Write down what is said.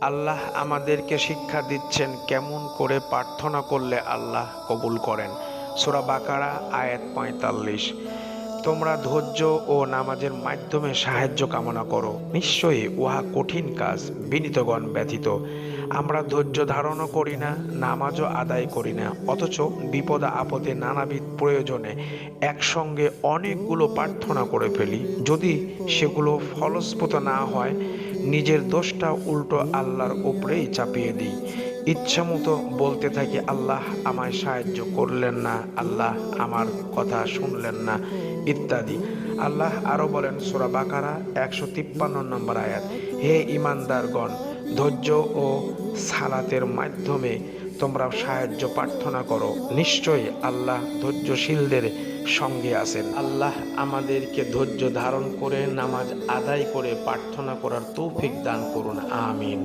আল্লাহ আমাদেরকে শিক্ষা দিচ্ছেন কেমন করে প্রার্থনা করলে আল্লাহ কবুল করেন। সূরা বাকারা আয়াত ৪৫। তোমরা ধৈর্য ও নামাজের মাধ্যমে সাহায্য কামনা করো, নিশ্চয়ই উহা কঠিন কাজ বিনীতগণ ব্যথিত। আমরা ধৈর্য ধারণও করি না, নামাজও আদায় করি না, অথচ বিপদ আপদে নানাবিধ প্রয়োজনে একসঙ্গে অনেকগুলো প্রার্থনা করে ফেলি। যদি সেগুলো ফলস্প্রদ না হয়, নিজের দোষটা উল্টো আল্লাহর উপরেই চাপিয়ে দিই। ইচ্ছামতো বলতে থাকি, আল্লাহ আমায় সাহায্য করলেন না, আল্লাহ আমার কথা শুনলেন না, ইত্যাদি। আল্লাহ আরো বলেন সূরা বাকারা ১৫৩ নম্বর আয়াত, হে ঈমানদারগণ, ধৈর্য ও সালাতের মাধ্যমে তোমরা সাহায্য প্রার্থনা করো, নিশ্চয়ই আল্লাহ ধৈর্যশীলদের সঙ্গে আছেন। আল্লাহ আমাদেরকে ধৈর্য ধারণ করে নামাজ আদায় করে প্রার্থনা করার তৌফিক দান করুন, আমিন।